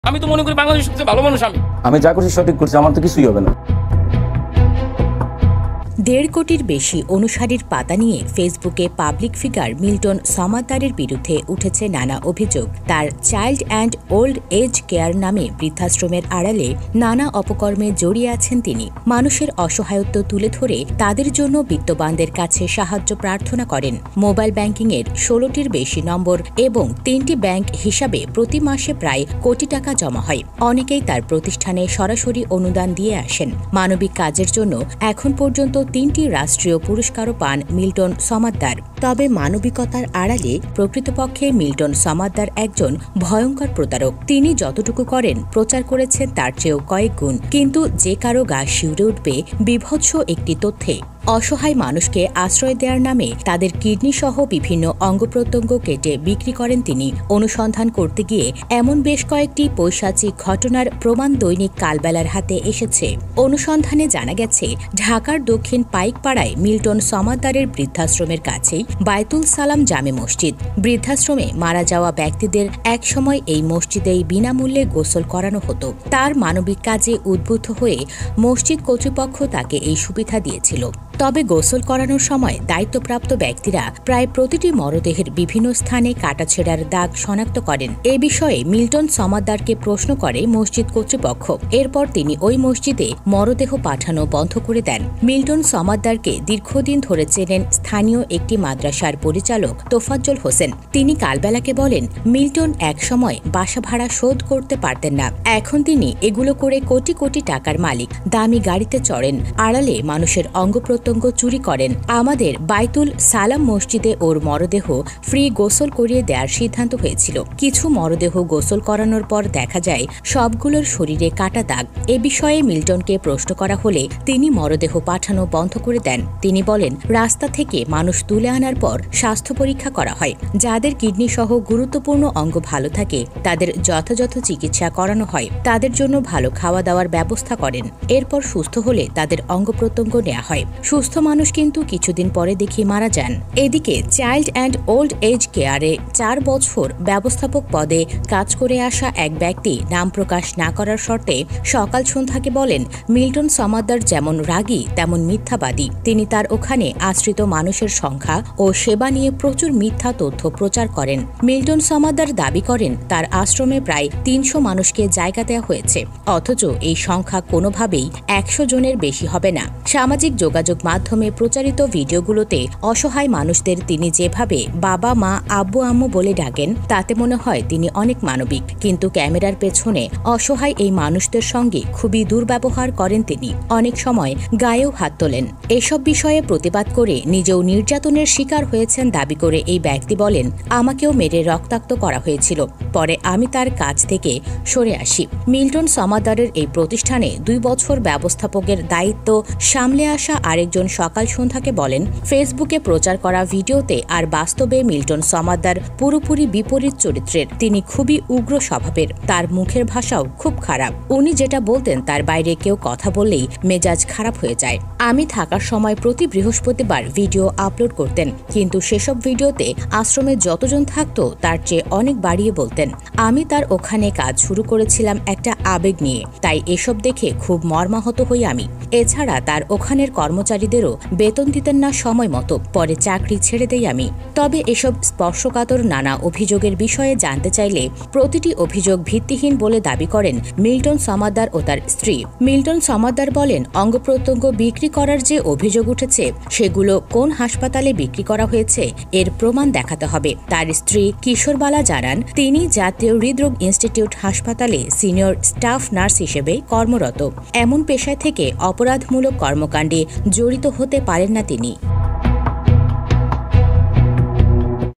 আমি তো মনে করি বাংলাদেশের সবচেয়ে ভালো মানুষ আমি যা করছি সঠিক করছি, আমার তো কিছুই হবে না। ১.৫ কোটির বেশি অনুসারীর পাতা নিয়ে ফেসবুকে পাবলিক ফিগার মিল্টন সমাদ্দারের বিরুদ্ধে উঠেছে নানা অভিযোগ। তার child and old age care নামে বৃদ্ধাশ্রমের আড়ালে নানা অপকর্মে জড়িয়ে আছেন তিনি। মানুষের অসহায়ত্ব তুলে ধরে তাদের জন্য বিত্তবানদের কাছে সাহায্য প্রার্থনা করেন। মোবাইল ব্যাংকিংয়ের ১৬টির বেশি নম্বর এবং ৩টি ব্যাংক হিসাবে প্রতি মাসে প্রায় কোটি টাকা জমা হয়। অনেকেই তার প্রতিষ্ঠানে সরাসরি অনুদান দিয়ে আসেন। মানবিক কাজের জন্য এখন পর্যন্ত ৩টি রাষ্ট্রীয় পুরস্কারও পান মিল্টন সমাদ্দার। তবে মানবিকতার আড়ালে প্রকৃতপক্ষে মিল্টন সমাদ্দার একজন ভয়ঙ্কর প্রতারক। তিনি যতটুকু করেন প্রচার করেছেন তার চেয়েও কয়েক গুণ। কিন্তু যে কারো গা শিউরে উঠবে বিভৎস একটি তথ্যে। অসহায় মানুষকে আশ্রয় দেওয়ার নামে তাদের কিডনি সহ বিভিন্ন অঙ্গপ্রত্যঙ্গ কেটে বিক্রি করেন তিনি। অনুসন্ধান করতে গিয়ে এমন বেশ কয়েকটি পৈশাচিক ঘটনার প্রমাণ দৈনিক কালবেলার হাতে এসেছে। অনুসন্ধানে জানা গেছে, ঢাকার দক্ষিণ পাইকপাড়ায় মিল্টন সমাদ্দারের বৃদ্ধাশ্রমের কাছেই বায়তুল সালাম জামে মসজিদ। বৃদ্ধাশ্রমে মারা যাওয়া ব্যক্তিদের একসময় এই মসজিদেই বিনামূল্যে গোসল করানো হতো। তার মানবিক কাজে উদ্বুদ্ধ হয়ে মসজিদ কর্তৃপক্ষ তাকে এই সুবিধা দিয়েছিল। তবে গোসল করানোর সময় দায়িত্বপ্রাপ্ত ব্যক্তিরা প্রায় প্রতিটি মরদেহের বিভিন্ন স্থানে কাটাছেঁড়ার দাগ শনাক্ত করেন। এ বিষয়ে মিল্টন সমাদ্দারকে প্রশ্ন করে মসজিদ কর্তৃপক্ষ। এরপর তিনি ওই মসজিদে মরদেহ পাঠানো বন্ধ করে দেন। মিল্টন সমাদ্দারকে দীর্ঘদিন ধরে চেনেন স্থানীয় একটি মাদ্রাসার পরিচালক তোফাজ্জল হোসেন। তিনি কালবেলাকে বলেন, মিল্টন একসময় বাসা ভাড়া শোধ করতে পারতেন না। এখন তিনি এগুলো করে কোটি কোটি টাকার মালিক। দামি গাড়িতে চড়েন, আড়ালে মানুষের অঙ্গপ্রত্যঙ্গ চুরি করেন। আমাদের বাইতুল সালাম মসজিদে ওর মরদেহ ফ্রি গোসল করিয়ে দেওয়ার সিদ্ধান্ত হয়েছিল। কিছু মরদেহ গোসল করানোর পর দেখা যায় সবগুলোর শরীরে কাটা দাগ। এ বিষয়ে মিল্টনকে প্রশ্ন করা হলে তিনি মরদেহ পাঠানো বন্ধ করে দেন। তিনি বলেন, রাস্তা থেকে মানুষ তুলে আনার পর স্বাস্থ্য পরীক্ষা করা হয়। যাদের কিডনি সহ গুরুত্বপূর্ণ অঙ্গ ভালো থাকে তাদের যথাযথ চিকিৎসা করানো হয়। তাদের জন্য ভালো খাওয়া দাওয়ার ব্যবস্থা করেন। এরপর সুস্থ হলে তাদের অঙ্গ প্রত্যঙ্গ নেওয়া হয়। সুস্থ মানুষ কিন্তু কিছুদিন পরে দেখি মারা যান। এদিকে চাইল্ড অ্যান্ড ওল্ড এজ কেয়ারে ৪ বছর ব্যবস্থাপক পদে কাজ করে আসা এক ব্যক্তি নাম প্রকাশ না করার শর্তে সকাল সন্ধ্যাকে বলেন, মিল্টন সমাদ্দার যেমন রাগী তেমন মিথ্যাবাদী। তিনি তার ওখানে আশ্রিত মানুষের সংখ্যা ও সেবা নিয়ে প্রচুর মিথ্যা তথ্য প্রচার করেন। মিল্টন সমাদ্দার দাবি করেন তার আশ্রমে প্রায় ৩০০ মানুষকে জায়গা দেওয়া হয়েছে, অথচ এই সংখ্যা কোনোভাবেই ১০০ জনের বেশি হবে না। সামাজিক যোগাযোগ মাধ্যমে প্রচারিত ভিডিওগুলোতে অসহায় মানুষদের তিনি যেভাবে বাবা মা আব্বু আম্মু বলে ডাকেন তাতে মনে হয় তিনি অনেক মানবিক, কিন্তু ক্যামেরার পেছনে অসহায় এই মানুষদের সঙ্গে খুবই দুর্ব্যবহার করেন তিনি। অনেক সময় গায়েও হাত তোলেন। এসব বিষয়ে প্রতিবাদ করে নিজেও নির্যাতনের শিকার হয়েছেন দাবি করে এই ব্যক্তি বলেন, আমাকেও মেরে রক্তাক্ত করা হয়েছিল, পরে আমি তার কাছ থেকে সরে আসি। মিল্টন সমাদ্দারের এই প্রতিষ্ঠানে ২ বছর ব্যবস্থাপকের দায়িত্ব সামলে আসা আরেকজন সকাল সন্ধ্যাকে বলেন, ফেসবুকে প্রচার করা ভিডিওতে আর বাস্তবে মিল্টন সমাদ্দার পুরোপুরি বিপরীত চরিত্রের। তিনি খুবই উগ্র স্বভাবের। তার মুখের ভাষাও খুব খারাপ। উনি যেটা বলতেন তার বাইরে কেউ কথা বললেই মেজাজ খারাপ হয়ে যায়। আমি থাকার সময় প্রতি বৃহস্পতিবার ভিডিও আপলোড করতেন, কিন্তু সেসব ভিডিওতে আশ্রমে যতজন থাকতো তার চেয়ে অনেক বাড়িয়ে বলতেন। আমি তার ওখানে কাজ শুরু করেছিলাম একটা আবেগ নিয়ে, তাই এসব দেখে খুব মর্মাহত হই আমি। এছাড়া তার ওখানের কর্মচারীদেরও বেতন দিতেন না সময় মতো, পরে চাকরি ছেড়ে দেই আমি। তবে এসব স্পর্শকাতর নানা অভিযোগের বিষয়ে জানতে চাইলে প্রতিটি অভিযোগ ভিত্তিহীন বলে দাবি করেন মিল্টন সমাদ্দার ও তার স্ত্রী। মিল্টন সমাদ্দার বলেন, অঙ্গপ্রত্যঙ্গ বিক্রি করার যে অভিযোগ উঠেছে সেগুলো কোন হাসপাতালে বিক্রি করা হয়েছে এর প্রমাণ দেখাতে হবে। তার স্ত্রী কিশোরবালা জানান, তিনি জাতীয় হৃদরোগ ইনস্টিটিউট হাসপাতালে সিনিয়র স্টাফ নার্স হিসেবে কর্মরত। এমন পেশায় থেকে অপরাধমূলক কর্মকাণ্ডে জড়িত হতে পারেন না তিনি।